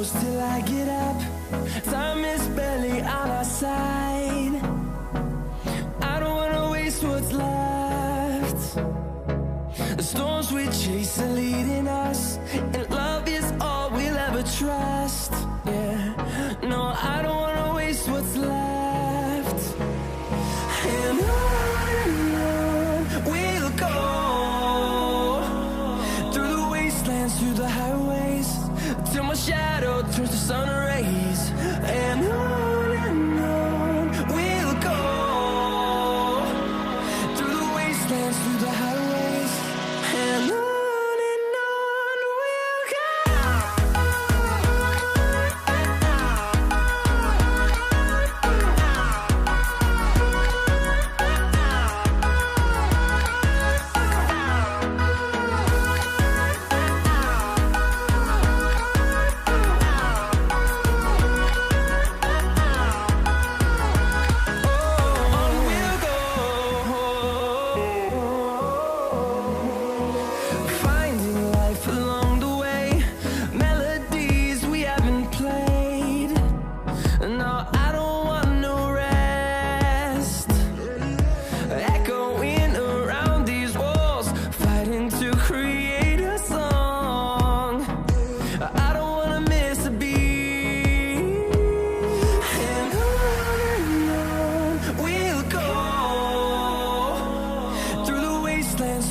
close till I get up. Time is barely on our side. I don't wanna waste what's left. The storms we chase are leading us, and love is all we'll ever trust. Yeah, no, I don't wanna waste what's left. And on we'll go, through the wastelands, through the highways, till my shadow turns to sun rays. And on we'll go, through the wastelands, through the highways, and on we'll go.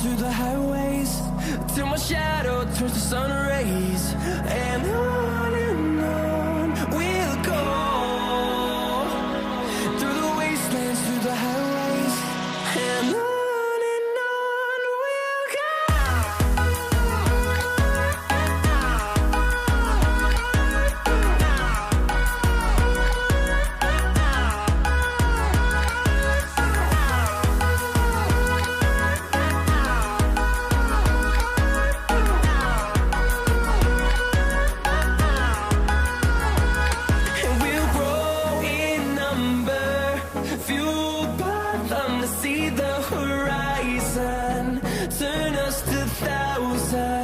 Through the highways, till my shadow turns to sun rays. And on we'll go, through the wastelands, through the highways, and on we'll go. See the horizon, turn us to thousands.